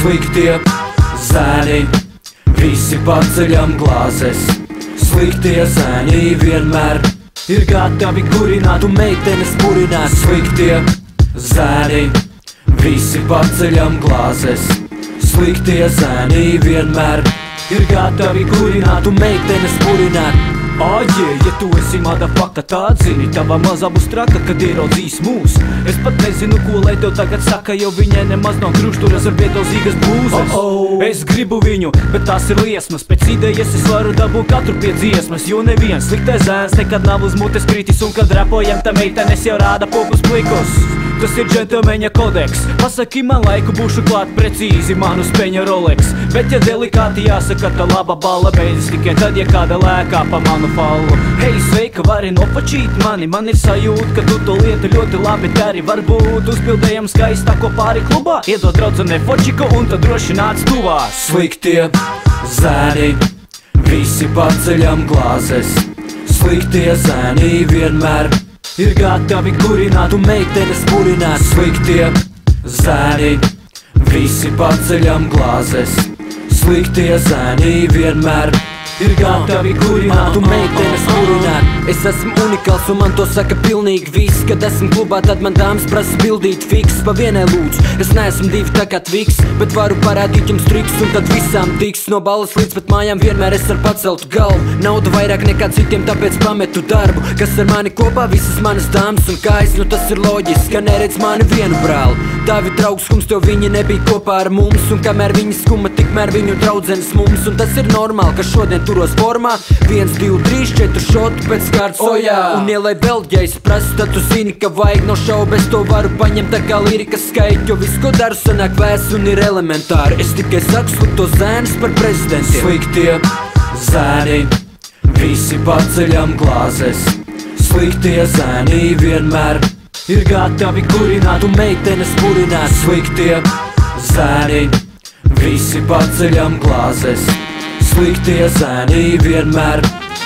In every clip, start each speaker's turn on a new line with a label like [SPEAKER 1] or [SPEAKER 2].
[SPEAKER 1] Sliktie zēni, visi paceļam glāzes. Sliktie zēni vienmēr ir gatavi kurināt un meitenes purināt. Sliktie zēni, visi paceļam glāzes. Sliktie zēni vienmēr ir gatavi kurināt un meitenes purināt. Ja tu esi motherfucker, tā zini, tava mazā būs traka, kad ieraudzīs mūs. Es pat nezinu, ko lai tev tagad saka, jo viņai nemaz nav krūšturas ar piedozīgas būzes. Es gribu viņu, bet tās ir liesmas. Pēc idejas es varu dabūt katru pie dziesmas, jo neviens sliktais zēns nekad nav uz mutes kritis. Un kad rapojam, tā meitenes jau rāda popus plikos. Tas ir džentelmeņa kodeks. Pasaki man laiku, būšu klāt precīzi manu speņa Rolex. Bet ja delikāti jāsaka, tā laba balla beidzas tikai tad, ja kāda lēkā pa manu fallu. Hei, sveika, vari nopačīt mani. Man ir sajūta, ka tu to lietu ļoti labi dari. Varbūt uzpildējam skaistāko pāri klubā. Iedod draudzene fočiku un tad droši nāc tuvā. Sliktie zēni, visi paceļam glāzes. Sliktie zēni vienmēr ir gatavi kurināt un meitenes purināt. Sliktie zēni, visi paceļam glāzes. Sliktie zēni vienmēr ir gatavi kurināt un meitenes purināt. Es esmu unikāls un man to saka pilnīgi viss. Kad esmu klubā, tad man dāmas prasa bildīt fiks. Pa vienai lūdzu, es neesmu divi tā kā Tviks, bet varu parādīt jums triks un tad visām tiks. No ballas līdz pat mājām vienmēr es ar paceltu galvu. Naudu vairāk nekā citiem, tāpēc pametu darbu. Kas ar mani kopā, visas manas dāmas un kājas, nu tas ir loģiski, ka neredz mani vienu brāli. Tavi draugs skums, jo viņi nebija kopā ar mums. Un kamēr viņi skuma, tikmēr viņu draudzenes mums. Un tas ir normāli, ka šodien turos formā 1, 2, 3, 4 šotu pēc kārtas, un ielai Belģi, ja es prasu, tad tu zini, ka vajag no šaubes. To varu paņemt tā kā lirikas skait, jo viss, ko daru, sanāk vēs un ir elementāri. Es tikai saku slikto zēnus par prezidentiem. Sliktie zēni, visi paceļam glāzes. Sliktie zēni vienmēr ir gatavi kurināt un meitenes purināt. Sliktie zēni, visi paceļam glāzes. Sliktie zēni vienmēr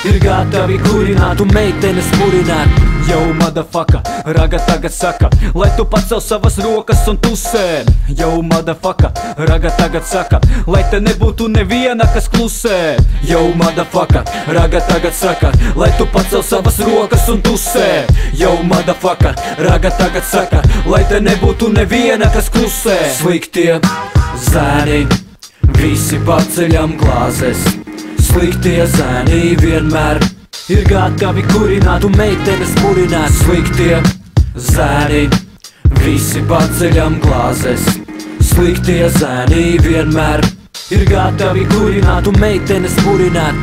[SPEAKER 1] ir gatavi kurināt un meitenes purināt. Yo, motherfucker, raga tagad saka, lai tu pacel savas rokas un tusē. Yo, motherfucker, raga tagad saka, lai te nebūtu neviena, kas klusē. Yo, motherfucker, raga tagad saka, lai tu pacel savas rokas un tusē. Yo, motherfucker, raga tagad saka, lai te nebūtu neviena, kas klusē. Sliktie zēni, visi paceļam glāzes. Sliktie zēni vienmēr ir gatavi kurināt un meitenes purināt. Sliktie zēni, visi paceļam glāzes. Sliktie zēni vienmēr ir gatavi kurināt un meitenes purināt.